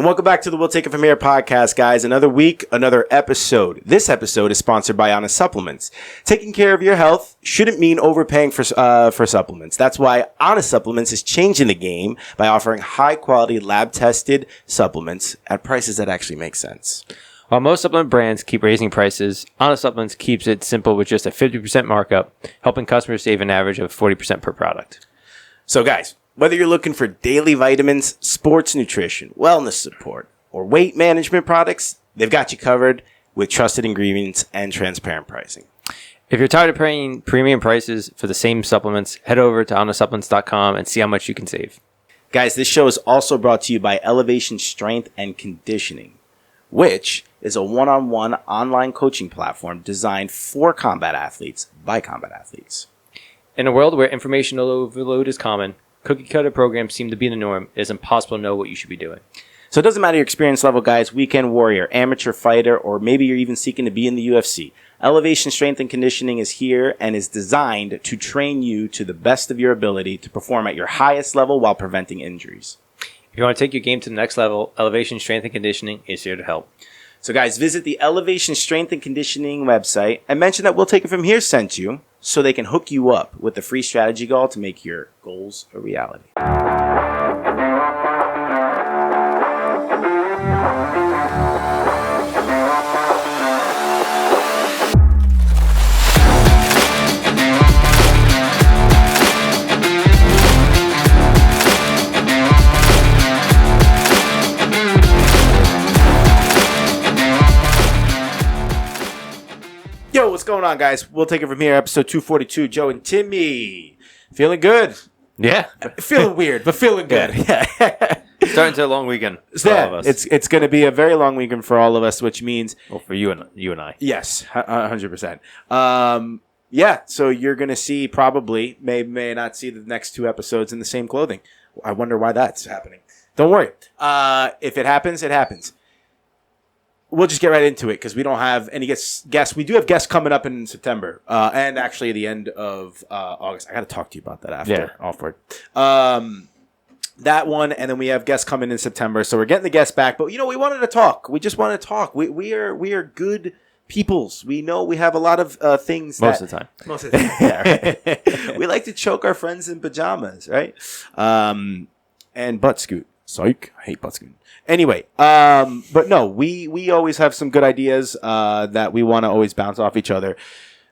welcome back to the We'll Take It From Here podcast, guys. Another week, another episode. This episode is sponsored by Honest Supplements. Taking care of your health shouldn't mean overpaying for supplements. That's why Honest Supplements is changing the game by offering high-quality, lab-tested supplements at prices that actually make sense. While most supplement brands keep raising prices, Honest Supplements keeps it simple with just a 50% markup, helping customers save an average of 40% per product. So, guys, whether you're looking for daily vitamins, sports nutrition, wellness support, or weight management products, they've got you covered with trusted ingredients and transparent pricing. If you're tired of paying premium prices for the same supplements, head over to honestsupplements.com and see how much you can save. Guys, this show is also brought to you by Elevation Strength and Conditioning, which is a one-on-one online coaching platform designed for combat athletes by combat athletes. In a world where informational overload is common, cookie-cutter programs seem to be the norm. It is impossible to know what you should be doing. So it doesn't matter your experience level, guys, weekend warrior, amateur fighter, or maybe you're even seeking to be in the UFC. Elevation Strength and Conditioning is here and is designed to train you to the best of your ability to perform at your highest level while preventing injuries. If you want to take your game to the next level, Elevation Strength and Conditioning is here to help. So, guys, visit the Elevation Strength and Conditioning website and mention that We'll Take It From Here sent you so they can hook you up with the free strategy call to make your goals a reality. Yo, what's going on, guys? We'll take it from here. Episode 242. Joe and Timmy. Feeling good? Yeah. Feeling weird, but feeling good. Yeah. Starting to a long weekend for all of us. It's going to be a very long weekend for all of us, which means... Well, for you and I. Yes, 100%. Yeah, so you're going to see probably, may not see the next two episodes in the same clothing. I wonder why that's happening. Don't worry. If it happens, it happens. We'll just get right into it because we don't have any guests. We do have guests coming up in September and actually the end of August. I got to talk to you about that after. Offward. That one, and then we have guests coming in September. So we're getting the guests back. But, we wanted to talk. We just want to talk. We are good peoples. We know we have a lot of things. Most of the time. Yeah, right. We like to choke our friends in pajamas, right? And butt scoot. Psych. I hate butt scoot. Anyway, but no, we always have some good ideas that we want to always bounce off each other.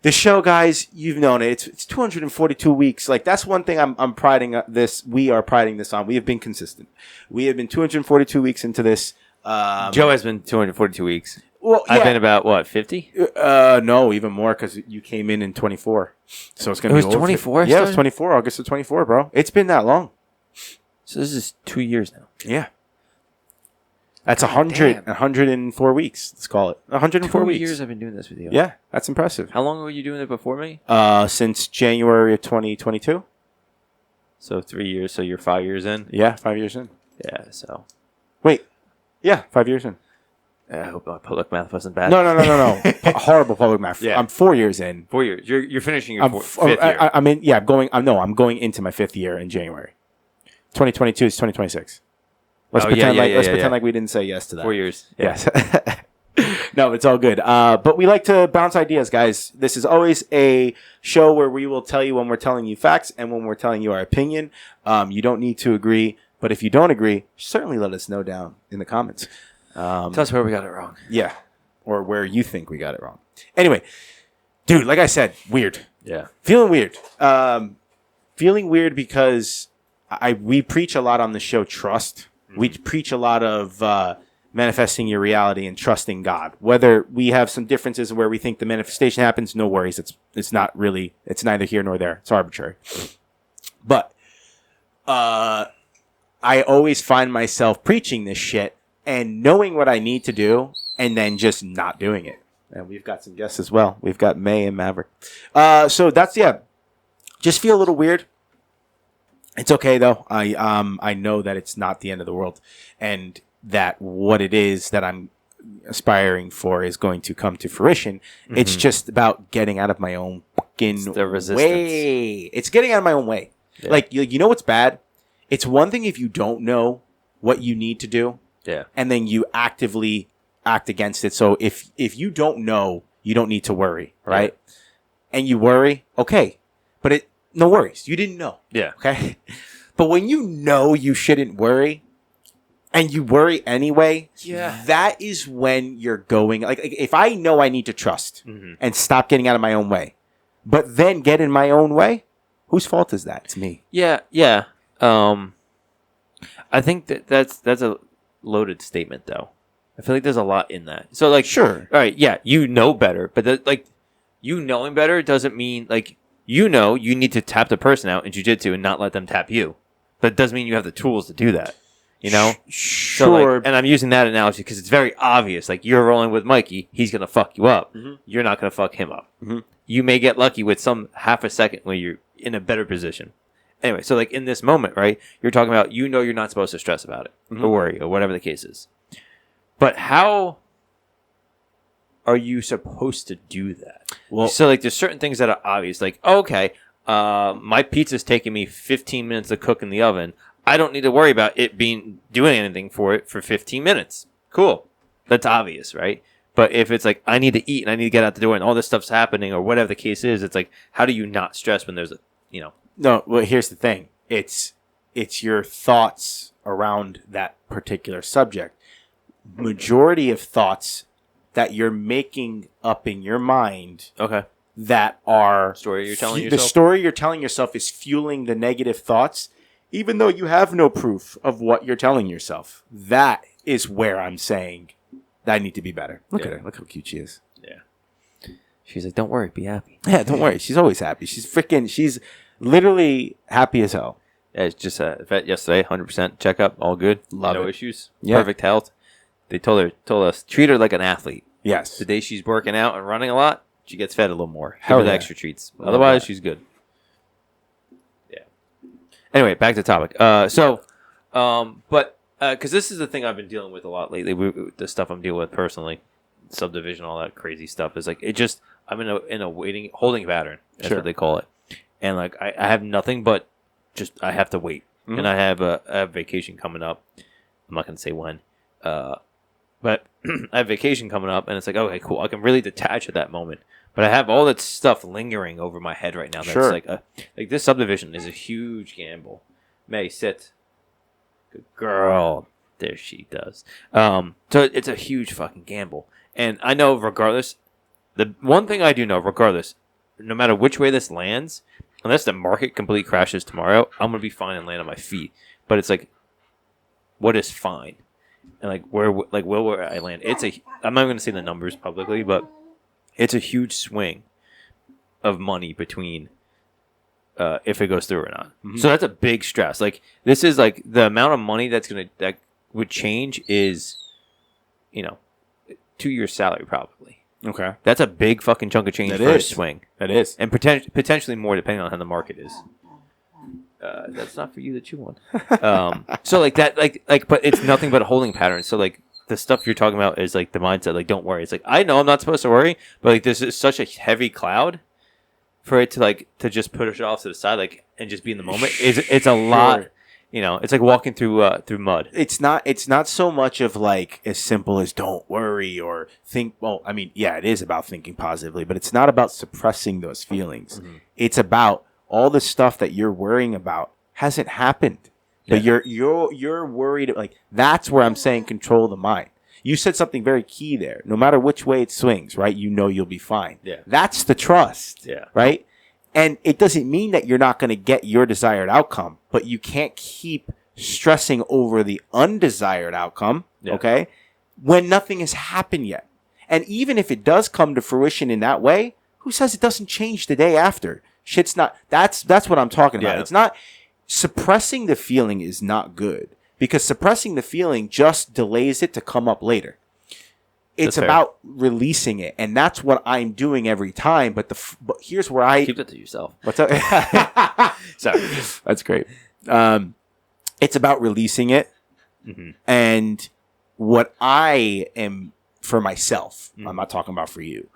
The show, guys, you've known it. It's 242 weeks. Like, that's one thing I'm priding this. We are priding this on. We have been consistent. We have been 242 weeks into this. Joe has been 242 weeks. Well, yeah. I've been about, what, 50? No, even more because you came in 24. So it's going to be over 24? Yeah, it was 24. August of 24, bro. It's been that long. So this is 2 years now. Yeah. That's 104 weeks. Let's call it 104 2 weeks. years I've been doing this with you. Yeah, that's impressive. How long were you doing it before me? Since January of 2022. So 3 years. So you're 5 years in. Yeah, 5 years in. Yeah. So. Wait. Yeah, 5 years in. I hope my public math wasn't bad. No. Horrible public math. Yeah. I'm 4 years in. 4 years. You're finishing your fifth year. I'm in. Yeah, I'm going into my fifth year in January. 2022 is 2026. Let's pretend like we didn't say yes to that. 4 years. Yes. No, it's all good. But we like to bounce ideas, guys. This is always a show where we will tell you when we're telling you facts and when we're telling you our opinion. You don't need to agree, but if you don't agree, certainly let us know down in the comments. Tell us where we got it wrong. Yeah, or where you think we got it wrong. Anyway, dude, like I said, weird. Yeah. Feeling weird. Feeling weird because we preach a lot on the show trust. We preach a lot of manifesting your reality and trusting God. Whether we have some differences where we think the manifestation happens, no worries. It's not really. It's neither here nor there. It's arbitrary. But I always find myself preaching this shit and knowing what I need to do and then just not doing it. And we've got some guests as well. We've got May and Maverick. So that's just feel a little weird. It's okay though. I know that it's not the end of the world, and that what it is that I'm aspiring for is going to come to fruition. Mm-hmm. It's just about getting out of my own fucking way. It's getting out of my own way. Yeah. Like you know what's bad? It's one thing if you don't know what you need to do Yeah. And then you actively act against it. So if you don't know, you don't need to worry, right? Yeah. And you worry, okay. But no worries. You didn't know. Yeah. Okay. But when you know you shouldn't worry and you worry anyway, that is when you're going, like if I know I need to trust and stop getting out of my own way, but then get in my own way, whose fault is that? It's me. Yeah. Yeah. I think that's a loaded statement, though. I feel like there's a lot in that. So, like, sure, all right, yeah, you know better, but you knowing better doesn't mean like you need to tap the person out in jiu-jitsu and not let them tap you. But it doesn't mean you have the tools to do that. You know, sure. So, like, and I'm using that analogy because it's very obvious. Like, you're rolling with Mikey, he's gonna fuck you up. You're not gonna fuck him up. You may get lucky with some half a second where you're in a better position. Anyway, so like in this moment, right, you're talking about, you're not supposed to stress about it or worry or whatever the case is. But how are you supposed to do that? Well, so like there's certain things that are obvious. Like, okay, my pizza's taking me 15 minutes to cook in the oven. I don't need to worry about it doing anything for it for 15 minutes. Cool. That's obvious, right? But if it's like, I need to eat and I need to get out the door and all this stuff's happening or whatever the case is, it's like, how do you not stress when there's a, No, well, here's the thing. It's your thoughts around that particular subject. Majority of thoughts that you're making up in your mind, that are story you're telling yourself. The story you're telling yourself is fueling the negative thoughts, even though you have no proof of what you're telling yourself. That is where I'm saying that I need to be better. Look at her. Look how cute she is. Yeah. She's like, don't worry, be happy. Yeah, don't worry. She's always happy. She's literally happy as hell. Yeah, it's just vet yesterday, 100% checkup, all good, no issues, perfect health. They told us treat her like an athlete. Yes. The day she's working out and running a lot, she gets fed a little more. Hell Give her the extra treats. Otherwise, she's good. Yeah. Anyway, back to the topic. Because this is the thing I've been dealing with a lot lately. The stuff I'm dealing with personally, subdivision, all that crazy stuff is like I'm in a holding pattern. That's what they call it. And like I have nothing but just I have to wait. And I have a vacation coming up. I'm not gonna say when, but I have vacation coming up, and it's like, okay, cool. I can really detach at that moment. But I have all that stuff lingering over my head right now. That's like this subdivision is a huge gamble. May sit, good girl. There she does. So it's a huge fucking gamble, and I know regardless. The one thing I do know, regardless, no matter which way this lands, unless the market completely crashes tomorrow, I'm going to be fine and land on my feet. But it's like, what is fine? And like, where I land? I'm not going to say the numbers publicly, but it's a huge swing of money between if it goes through or not. So that's a big stress. Like, this is like the amount of money that would change is, 2 years' salary probably. Okay. That's a big fucking chunk of change a swing. That is. And potentially more depending on how the market is. That's not for you to chew on. So like that, but it's nothing but a holding pattern. So like the stuff you're talking about is like the mindset, like, don't worry. It's like, I know I'm not supposed to worry, but like this is such a heavy cloud for it to just push it off to the side, like, and just be in the moment. It's a lot. It's like walking through mud. It's not so much of like as simple as don't worry or think. Well, I mean, yeah, it is about thinking positively, but it's not about suppressing those feelings. It's about all the stuff that you're worrying about hasn't happened, but you're worried. Like, that's where I'm saying control the mind. You said something very key there. No matter which way it swings, right? You'll be fine. Yeah, that's the trust. Yeah, right. And it doesn't mean that you're not going to get your desired outcome, but you can't keep stressing over the undesired outcome, okay, when nothing has happened yet. And even if it does come to fruition in that way, who says it doesn't change the day after? Shit's not, that's what I'm talking about. It's not, suppressing the feeling is not good, because suppressing the feeling just delays it to come up later. It's about releasing it, and that's what I'm doing every time. But here's where I keep that to yourself. What's up? Sorry, that's great. It's about releasing it, and what I am for myself. I'm not talking about for you.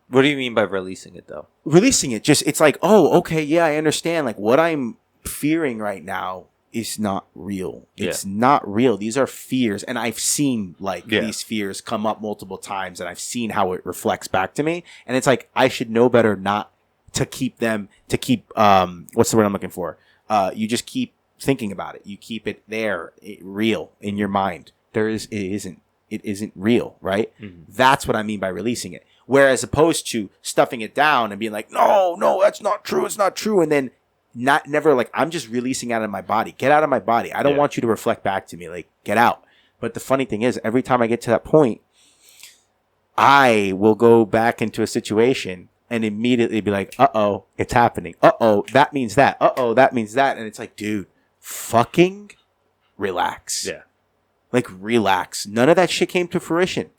What do you mean by releasing it, though? Releasing it, it's like, oh, okay, yeah, I understand. Like, what I'm fearing right now is not real. It's not real. These are fears. And I've seen these fears come up multiple times, and I've seen how it reflects back to me. And it's like, I should know better not to keep what's the word I'm looking for? You just keep thinking about it. You keep it there, real in your mind. It isn't real, right? Mm-hmm. That's what I mean by releasing it. Whereas opposed to stuffing it down and being like, no, that's not true. It's not true. And then never like, I'm just releasing out of my body. Get out of my body. I don't want you to reflect back to me. Like, get out. But the funny thing is, every time I get to that point, I will go back into a situation and immediately be like, uh-oh, it's happening. Uh-oh, that means that. Uh-oh, that means that. And it's like, dude, fucking relax. Yeah. Like, relax. None of that shit came to fruition.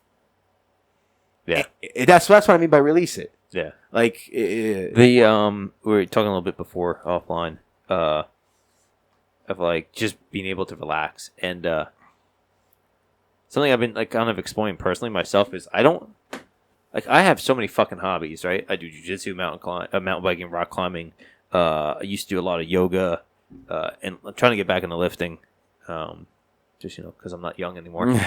Yeah. That's what I mean by release it. Yeah. Like, we were talking a little bit before offline, of like just being able to relax. And something I've been like kind of exploring personally myself is I have so many fucking hobbies, right? I do jiu-jitsu, mountain biking, rock climbing. I used to do a lot of yoga, and I'm trying to get back into lifting. Just, because I'm not young anymore.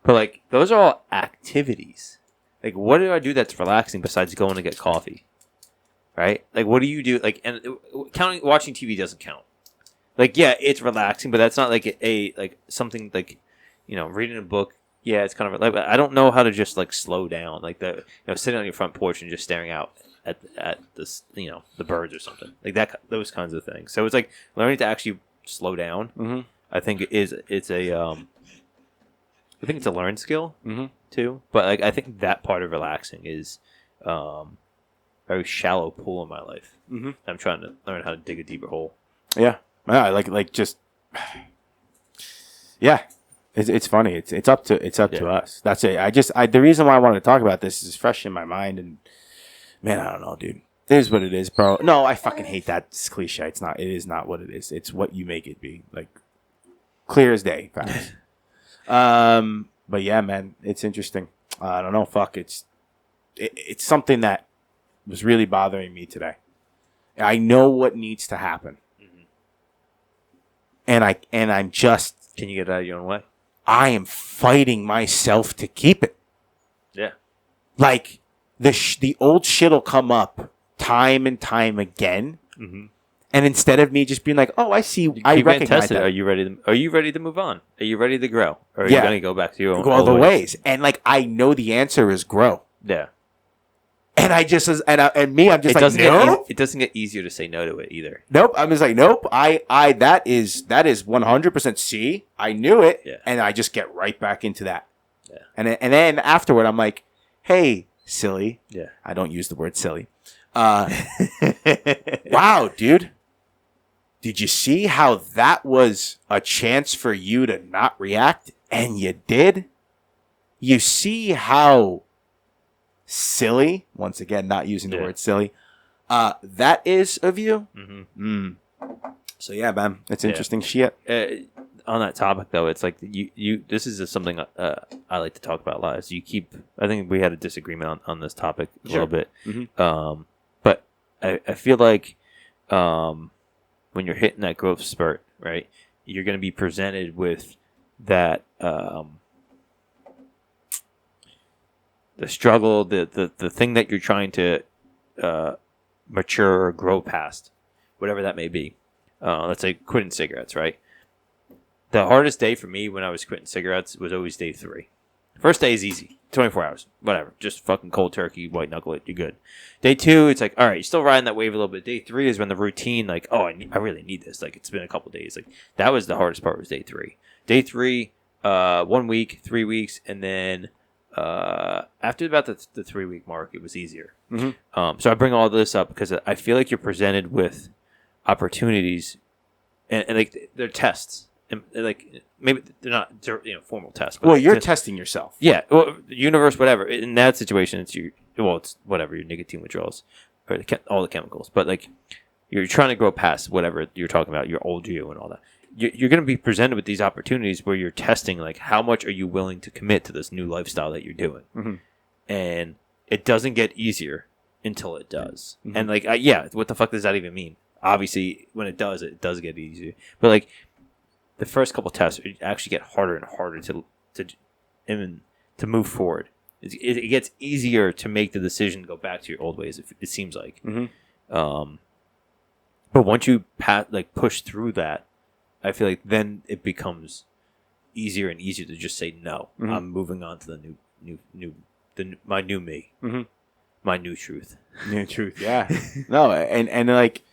But like, those are all activities. Like, what do I do that's relaxing besides going to get coffee? Right? Like, what do you do? Like, and watching TV doesn't count. Like, yeah, it's relaxing, but that's not like something like, reading a book. Yeah, it's kind of like, I don't know how to just like slow down. Like sitting on your front porch and just staring out at this, the birds or something like that. Those kinds of things. So it's like learning to actually slow down. Mm-hmm. I think it's a learned skill too. But like I think that part of relaxing is very shallow pool in my life. Mm-hmm. I'm trying to learn how to dig a deeper hole. Yeah, yeah. It's funny. It's up to us. That's it. The reason why I wanted to talk about this is fresh in my mind, and man, I don't know, dude. It is what it is, bro. No, I fucking hate that. It's cliche. It is not what it is. It's what you make it be. Like, clear as day. Facts. But yeah, man, it's interesting. I don't know. Fuck. It's something that was really bothering me today. I know what needs to happen. Mm-hmm. And I'm just. Can you get it out of your own way? I am fighting myself to keep it. Yeah. Like, the old shit will come up time and time again. Mm-hmm. And instead of me just being like, oh, I see, I recognize that. Are you ready to move on? Are you ready to grow? Or are you going to go back to your own other ways? And like, I know the answer is grow. Yeah. And I'm just like, nope. It doesn't get easier to say no to it either. Nope. I'm just like, nope. That is 100% C. I knew it. Yeah. And I just get right back into that. Yeah. And then afterward, I'm like, hey, silly. Yeah. I don't use the word silly. Wow, dude. Did you see how that was a chance for you to not react? And you did? You see how silly, once again, not using the word silly, that is of you? Mm-hmm. So yeah, man, it's interesting shit. On that topic, though, it's like you. This is something I like to talk about a lot. Is I think we had a disagreement on this topic a little bit. Mm-hmm. But I feel like when you're hitting that growth spurt, right, you're going to be presented with that the struggle, the thing that you're trying to mature or grow past, whatever that may be. Let's say quitting cigarettes, right? The hardest day for me when I was quitting cigarettes was always day 3. First day is easy. 24 hours. Whatever. Just fucking cold turkey, white knuckle it. You're good. Day 2, it's like, all right, you're still riding that wave a little bit. Day 3 is when the routine, like, oh, I really need this. Like, it's been a couple days. Like, that was the hardest part was day 3. Day 3, 1 week, 3 weeks, and then after about the 3-week mark, it was easier. Mm-hmm. So I bring all this up because I feel like you're presented with opportunities and like they're tests. And like maybe they're not formal tests. But well, you're testing yourself. Yeah, well, the universe, whatever. In that situation, it's whatever your nicotine withdrawals or all the chemicals. But like you're trying to grow past whatever you're talking about, your old you and all that. You're going to be presented with these opportunities where you're testing like how much are you willing to commit to this new lifestyle that you're doing, mm-hmm. and it doesn't get easier until it does. Mm-hmm. And like what the fuck does that even mean? obviously, when it does get easier. But like the first couple tests, it actually get harder and harder to move forward. It gets easier to make the decision to go back to your old ways. It seems like. Mm-hmm. But once you push through that, I feel like then it becomes easier and easier to just say no. Mm-hmm. I'm moving on to my new me, mm-hmm. my new truth. New truth, yeah. No, and like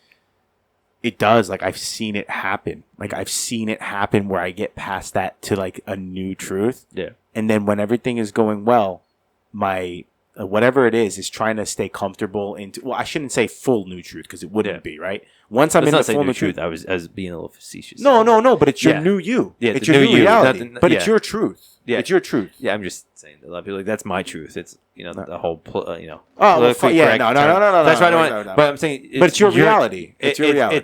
it does. Like I've seen it happen. Like I've seen it happen where I get past that to like a new truth. Yeah. And then when everything is going well, my whatever it is trying to stay comfortable into. Well, I shouldn't say full new truth because it wouldn't be right. Once I'm in the full new truth, I was being a little facetious. No. But it's your new you. Yeah, it's your new reality. But it's your truth. Yeah, it's your truth. Yeah, I'm just saying that a lot of people like that's my truth. It's the whole Oh, well, yeah, no. That's why I don't want. But I'm saying, but it's your reality. It's your reality.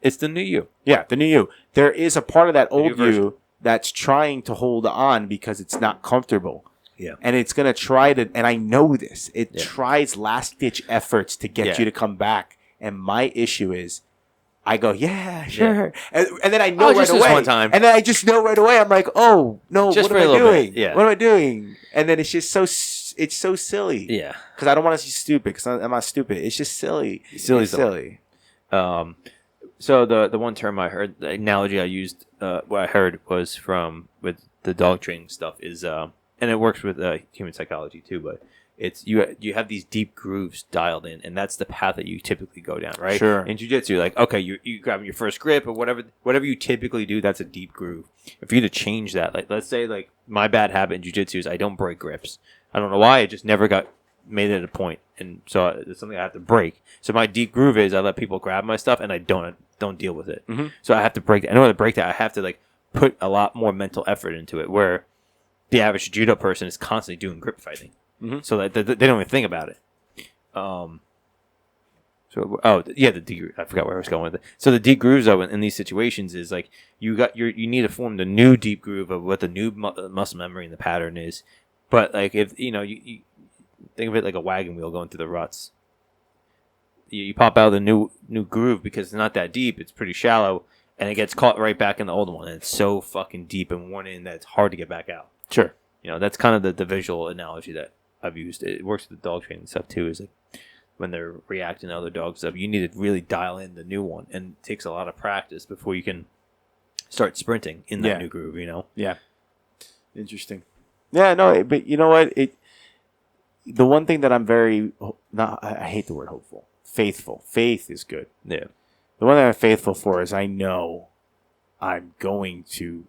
It's the new you. Yeah, the new you. There is a part of that old you that's trying to hold on because it's not comfortable. Yeah. And it's going to try to, and I know this, it tries last ditch efforts to get you to come back. And my issue is, I go, yeah, sure. Yeah. And then I know right away. One time. And then I just know right away. I'm like, oh, no, just what am I doing? Yeah. What am I doing? And then it's just it's so silly. Yeah. Because I don't want to be stupid because I'm not stupid. It's just silly. Silly. So the one term I heard, the analogy I used, what I heard was from with the dog training stuff is, and it works with human psychology too, but it's you have these deep grooves dialed in, and that's the path that you typically go down, right? Sure. In jiu-jitsu, like, okay, you grab your first grip or whatever you typically do, that's a deep groove. If you to change that, like let's say like my bad habit in jiu-jitsu is I don't break grips. I don't know why, it just never got made it a point, and so it's something I have to break. So my deep groove is I let people grab my stuff, and I don't deal with it. Mm-hmm. So I have to break that. In order to break that, I have to like put a lot more mental effort into it, where the average judo person is constantly doing grip fighting. Mm-hmm. So that they don't even think about it. The deep. I forgot where I was going with it. So the deep grooves though in these situations is like you need to form the new deep groove of what the new muscle memory and the pattern is. But like if you think of it like a wagon wheel going through the ruts. You pop out of the new groove because it's not that deep. It's pretty shallow, and it gets caught right back in the old one. And it's so fucking deep and worn in that it's hard to get back out. Sure. That's kind of the visual analogy that I've used. It works with the dog training stuff too. Is like when they're reacting to other dog stuff, you need to really dial in the new one, and it takes a lot of practice before you can start sprinting in that new groove. Yeah. Interesting. Yeah. No. But you know what? The one thing that I'm I hate the word hopeful. Faithful. Faith is good. Yeah. The one that I'm faithful for is I know I'm going to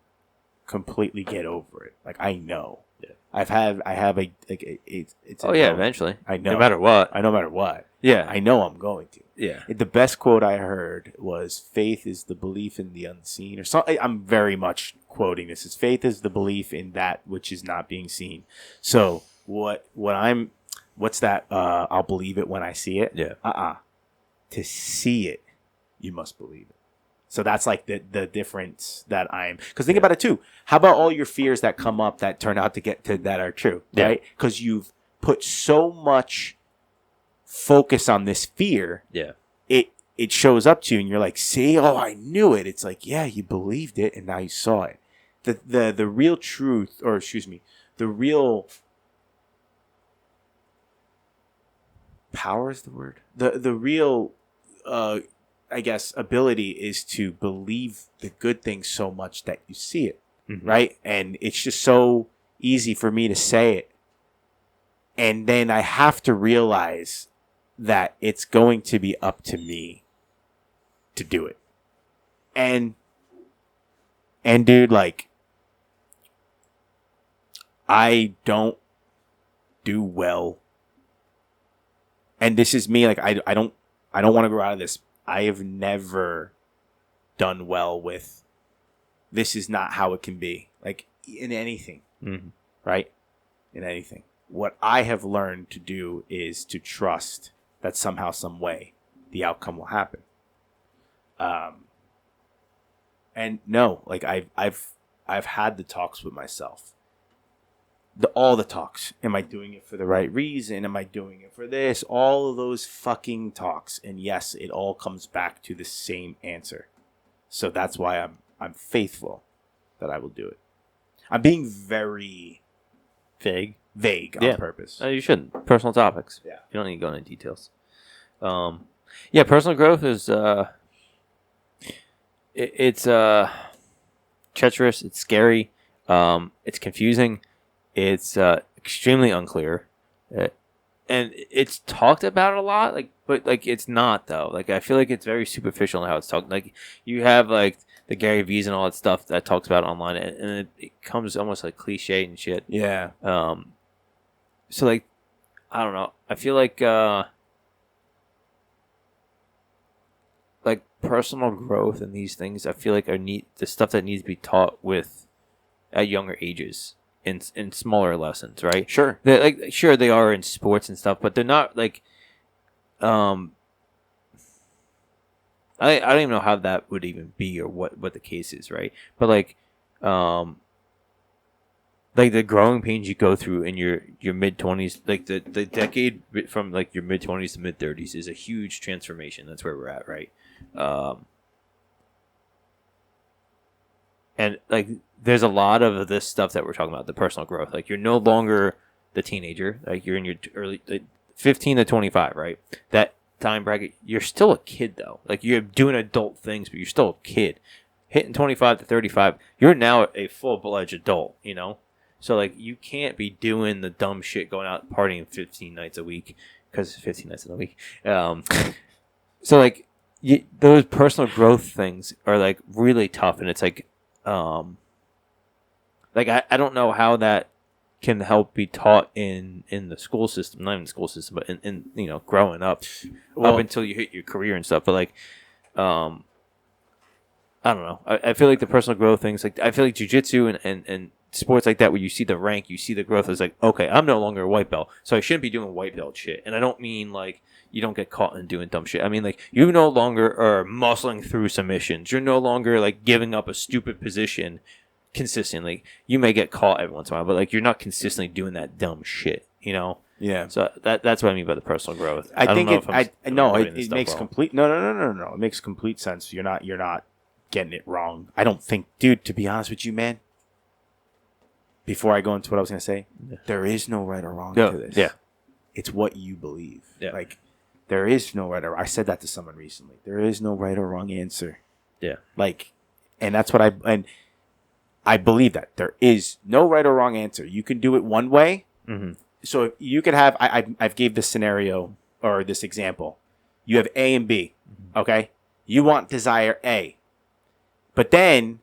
completely get over it. Like I know. Yeah. I have a it's. Eventually. I know. No matter what. No matter what. Yeah. I know I'm going to. Yeah. The best quote I heard was faith is the belief in the unseen or something. I'm very much quoting this. Faith is the belief in that which is not being seen. So what's that? I'll believe it when I see it. Yeah. To see it, you must believe it. So that's like the difference that because think about it too. How about all your fears that come up that turn out that are true, right? Because you've put so much focus on this fear. Yeah. It shows up to you and you're like, see, I knew it. It's like, yeah, you believed it and now you saw it. The real truth, or excuse me, the real power is the word. The real I guess ability is to believe the good things so much that you see it, right? And it's just so easy for me to say it. And then I have to realize that it's going to be up to me to do it. And dude, like, I don't do well. And this is me, like, I don't want to grow out of this. I have never done well with this is not how it can be. Like in anything, right? In anything. What I have learned to do is to trust that somehow, some way, the outcome will happen. And no, like I've had the talks with myself all the talks. Am I doing it for the right reason? Am I doing it for this? All of those fucking talks. And yes, it all comes back to the same answer. So that's why I'm faithful that I will do it. I'm being very vague on purpose. You shouldn't. Personal topics. Yeah. You don't need to go into details. Yeah, personal growth is it's treacherous. It's scary. It's confusing. It's extremely unclear, and it's talked about a lot. But it's not though. I feel like it's very superficial in how it's talked. You have the Gary V's and all that stuff that talks about it online, and it comes almost like cliche and shit. Yeah. So I don't know. I feel like personal growth and these things, I feel like are the stuff that needs to be taught at younger ages in smaller lessons, right? Sure. Sure they are in sports and stuff, but they're not I don't even know how that would even be or what the case is, right? But the growing pains you go through in your mid-20s, the decade from your mid-20s to mid-30s is a huge transformation. That's where we're at, right? And there's a lot of this stuff that we're talking about, the personal growth. You're no longer the teenager. You're in your early 15 to 25, right? That time bracket, you're still a kid though. You're doing adult things, but you're still a kid. Hitting 25 to 35, you're now a full-fledged adult, you know? So you can't be doing the dumb shit going out partying 15 nights a week, because 15 nights in a week. So those personal growth things are really tough, and it's I don't know how that can help be taught in the school system, not in the school system, but in growing up, up until you hit your career and stuff. But I don't know. I feel like the personal growth things, I feel like jiu-jitsu and sports like that, where you see the rank, you see the growth, is okay, I'm no longer a white belt, so I shouldn't be doing white belt shit. And I don't mean you don't get caught in doing dumb shit. I mean you no longer are muscling through submissions. You're no longer giving up a stupid position consistently. You may get caught every once in a while, but you're not consistently doing that dumb shit, you know? Yeah. So that's what I mean by the personal growth. I think it makes complete no. It makes complete sense. You're not getting it wrong. I don't think, dude, to be honest with you, man, before I go into what I was going to say, there is no right or wrong to this. Yeah. It's what you believe. Yeah. There is no right or wrong. I said that to someone recently. There is no right or wrong answer. Yeah. And that's what I believe that. There is no right or wrong answer. You can do it one way. Mm-hmm. So if you could have, I've gave this scenario or this example. You have A and B. Mm-hmm. Okay? You want desire A. But then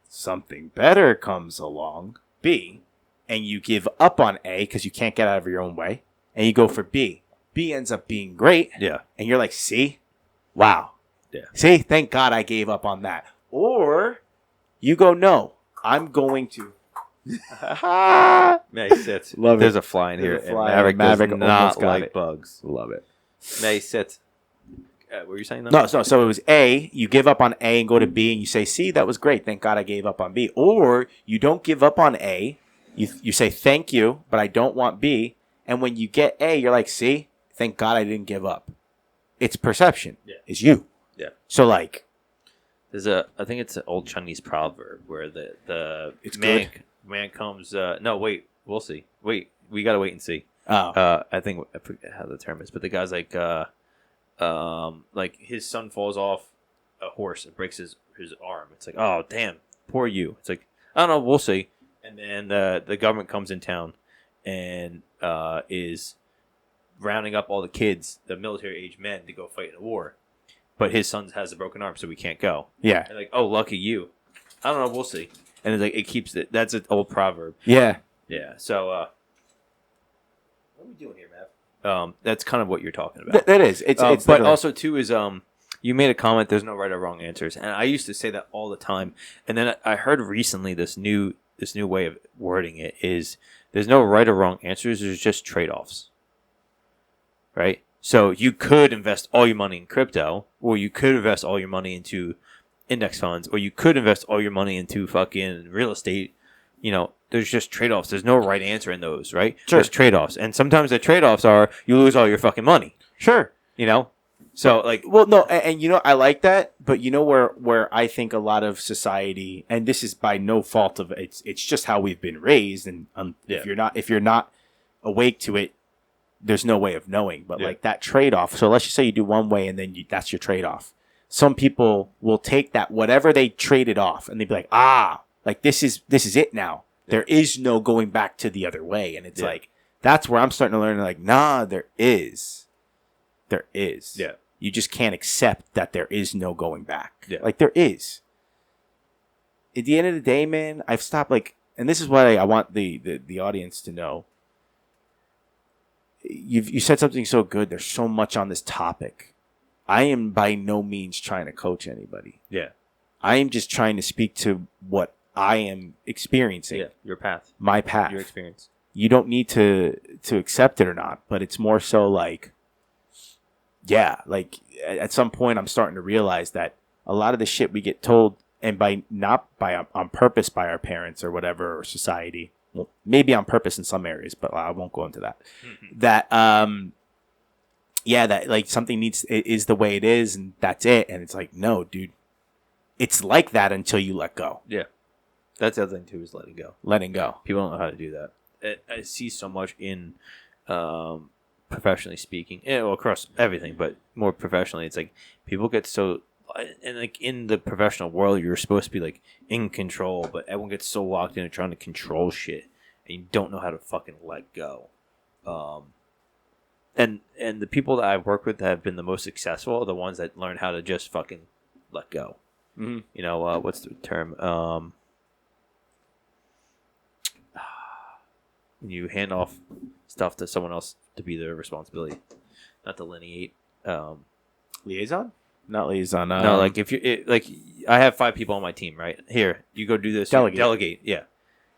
something better comes along, B, and you give up on A because you can't get out of your own way, and you go for B. B ends up being great. Yeah. And you're like, see? Wow. Yeah. See? Thank God I gave up on that. Or you go, no, I'm going to. Nice. Love it. There's a fly in here. And Maverick does not like bugs. Love it. Nice. What were you saying? No. So it was A. You give up on A and go to B, and you say, "See, that was great. Thank God I gave up on B." Or you don't give up on A. You say, "Thank you, but I don't want B." And when you get A, you're like, "See, thank God I didn't give up." It's perception. Yeah. It's you. Yeah. So there's I think it's an old Chinese proverb where the it's man comes. No, wait, we'll see. Wait, we gotta wait and see. Oh. I think I forget how the term is, but the guy's his son falls off a horse and breaks his arm. It's oh damn, poor you. It's I don't know, we'll see. And then the government comes in town and is rounding up all the kids, the military age men, to go fight in a war. But his son has a broken arm, so we can't go. Yeah. And oh, lucky you. I don't know, we'll see. And it's it keeps it. That's an old proverb. Yeah. Yeah. So what are we doing here, Matt? That's kind of what you're talking about. That is. It's but literally. also too is you made a comment. There's no right or wrong answers, and I used to say that all the time. And then I heard recently this new way of wording it is there's no right or wrong answers. There's just trade-offs, right? So you could invest all your money in crypto, or you could invest all your money into index funds, or you could invest all your money into fucking real estate, there's just trade-offs. There's no right answer in those, right? Sure. There's trade-offs. And sometimes the trade-offs are you lose all your fucking money. Sure. So like, well, no, and I like that, but where I think a lot of society, and this is by no fault of it's just how we've been raised, and if you're not awake to it, there's no way of knowing. But like that trade-off. So let's just say you do one way, and then that's your trade-off. Some people will take that whatever they traded off, and they'd be like, like this is it now. There is no going back to the other way, and it's like that's where I'm starting to learn. Like, nah, there is. Yeah. You just can't accept that there is no going back. Yeah. Like there is. At the end of the day, man, I've stopped and this is what I want the audience to know. You said something so good. There's so much on this topic. I am by no means trying to coach anybody. Yeah. I am just trying to speak to what I am experiencing. Yeah. Your path. My path. Your experience. You don't need to accept it or not, but it's more so like, at some point I'm starting to realize that a lot of the shit we get told, and on purpose by our parents or whatever, or society, well, maybe on purpose in some areas, but I won't go into that. Mm-hmm. That that like something is the way it is, and that's it. And it's like, no, dude, it's like that until you let go. Yeah, that's the other thing too, is letting go. Letting go. People don't know how to do that. I see so much in professionally speaking, across everything, but more professionally, it's like people get so, and like in the professional world, you're supposed to be like in control, but everyone gets so locked into trying to control shit, and you don't know how to fucking let go. And the people that I've worked with that have been the most successful are the ones that learn how to just fucking let go. Mm-hmm. What's the term? When you hand off stuff to someone else to be their responsibility, not delineate. Liaison? Not liaison. No, like if you I have 5 people on my team, right? Here, you go do this. Delegate. Yeah,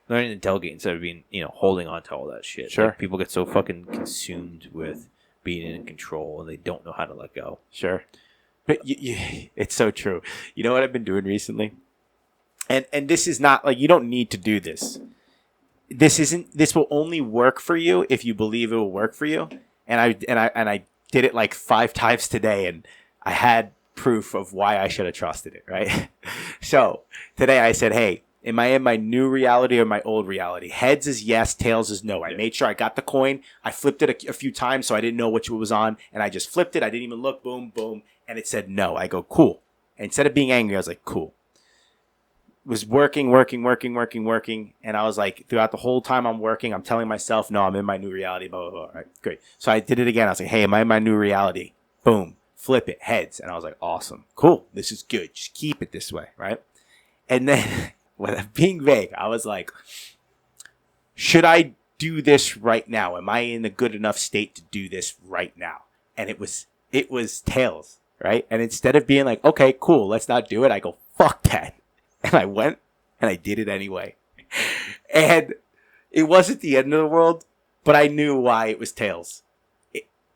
learning to delegate instead of being holding on to all that shit. Sure. Like, people get so fucking consumed with being in control, and they don't know how to let go. Sure, but it's so true. You know what I've been doing recently, and this is not like, you don't need to do this. This will only work for you if you believe it will work for you. And I did it like 5 times today, and I had proof of why I should have trusted it, right? So today I said, hey, am I in my new reality or my old reality? Heads is yes, tails is no. I made sure I got the coin. I flipped it a few times so I didn't know which it was on, and I just flipped it. I didn't even look. Boom, boom. And it said no. I go, cool. And instead of being angry, I was like, cool. Was working, and I was like, throughout the whole time I'm working, I'm telling myself, no, I'm in my new reality, blah, blah, blah. All right, great. So I did it again. I was like, hey, am I in my new reality? Boom, flip it, heads. And I was like, awesome, cool, this is good. Just keep it this way, right? And then, with being vague, I was like, should I do this right now? Am I in a good enough state to do this right now? And it was tails, right? And instead of being like, okay, cool, let's not do it, I go, fuck that. And I went and I did it anyway. And it wasn't the end of the world, but I knew why it was tails.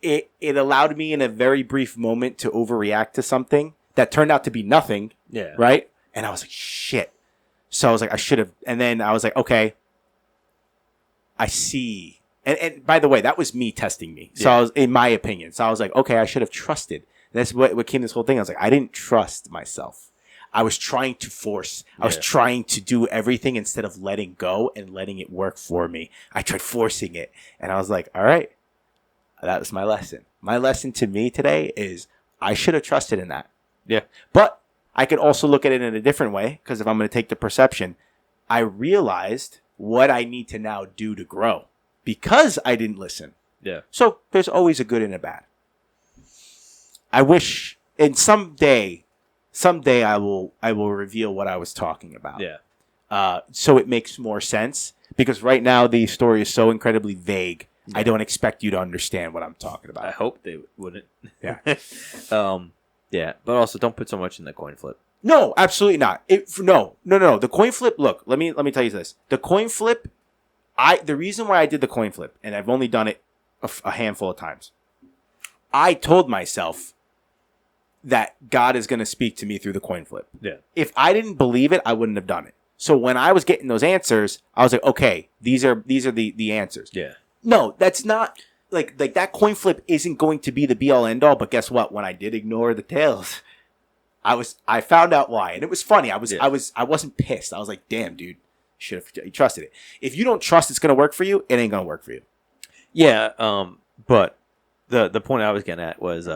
It allowed me in a very brief moment to overreact to something that turned out to be nothing. Yeah. Right? And I was like, shit. So I was like, I should have. And then I was like, okay, I see. And by the way, that was me testing me. So I was, in my opinion. So I was like, okay, I should have trusted. That's what came this whole thing. I was like, I didn't trust myself. I was trying to force. I was trying to do everything instead of letting go and letting it work for me. I tried forcing it. And I was like, all right, that was my lesson. My lesson to me today is I should have trusted in that. Yeah. But I could also look at it in a different way, because if I'm going to take the perception, I realized what I need to now do to grow because I didn't listen. Yeah. So there's always a good and a bad. I wish, and someday I will reveal what I was talking about. Yeah. So it makes more sense, because right now the story is so incredibly vague. Yeah. I don't expect you to understand what I'm talking about. I hope they wouldn't. Yeah. Yeah. But also, don't put so much in the coin flip. No, absolutely not. No. The coin flip. Look, let me tell you this. The coin flip. The reason why I did the coin flip, and I've only done it a handful of times. I told myself that God is going to speak to me through the coin flip. Yeah. If I didn't believe it, I wouldn't have done it. So when I was getting those answers, I was like, okay, these are the answers. Yeah. No, that's not like that coin flip isn't going to be the be all end all. But guess what? When I did ignore the tails, I found out why, and it was funny. I wasn't pissed. I was like, damn, dude, should have trusted it. If you don't trust it's gonna work for you, it ain't gonna work for you. Yeah. But the point I was getting at was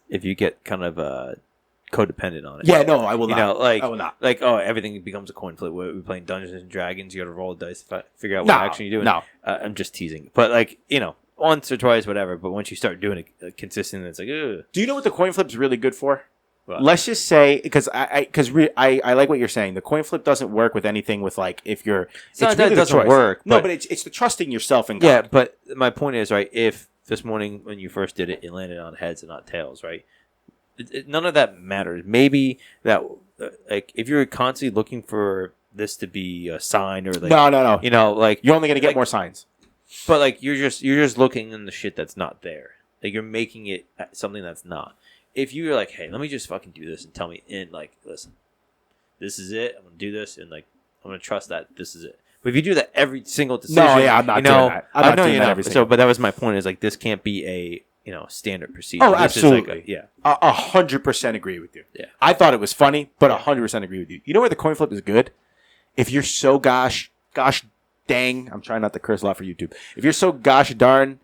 if you get kind of codependent on it. Yeah, no, I will not. I will not. Like, oh, everything becomes a coin flip. We're playing Dungeons and Dragons. You got to roll the dice to figure out what action you're doing. No, I'm just teasing. But like, once or twice, whatever. But once you start doing it consistently, it's like, ugh. Do you know what the coin flip's really good for? What? Let's just say, because I like what you're saying. The coin flip doesn't work with anything with like if you're. It's not that it doesn't work. No, but it's the trusting yourself in God. Yeah, but my point is, right, if this morning when you first did it, it landed on heads and not tails, right? None of that matters. Maybe that, like, if you're constantly looking for this to be a sign or like, no, like you're only gonna get more signs. But like you're just looking in the shit that's not there. Like you're making it something that's not. If you're like, hey, let me just fucking do this and tell me listen, this is it. I'm gonna do this and like I'm gonna trust that this is it. But if you do that every single decision, I'm not doing that. I'm not doing that every single. So, but that was my point. Is like this can't be a standard procedure. Oh, absolutely. Yeah. 100% agree with you. Yeah. I thought it was funny, but 100% agree with you. You know where the coin flip is good? If you're so gosh dang, I'm trying not to curse a lot for YouTube. If you're so gosh darn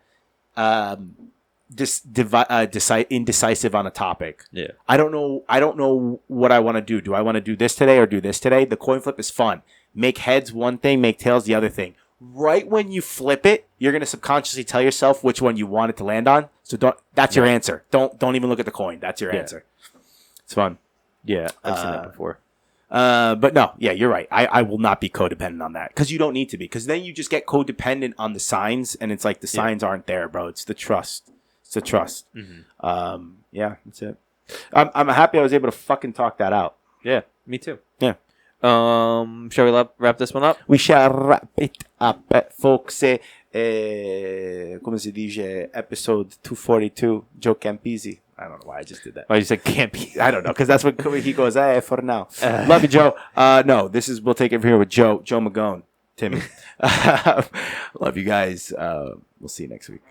indecisive on a topic. Yeah. I don't know what I want to do. Do I want to do this today or do this today? The coin flip is fun. Make heads one thing, make tails the other thing. Right when you flip it, you're gonna subconsciously tell yourself which one you want it to land on. So that's your answer. Don't even look at the coin. That's your answer. It's fun. Yeah, I've seen that before. But no, yeah, you're right. I will not be codependent on that because you don't need to be. Because then you just get codependent on the signs, and it's like the signs aren't there, bro. It's the trust. It's the trust. Mm-hmm. Yeah, that's it. I'm happy I was able to fucking talk that out. Yeah, me too. Yeah. Shall we wrap this one up? We shall wrap it up, folks. Come si dice, episode 242, Joe Campisi. I don't know why I just did that. Why you said Campisi? I don't know, because that's what he goes, for now. Love you, Joe. No, this is We'll Take It From Here with Joe Magone, Timmy. Love you guys. We'll see you next week.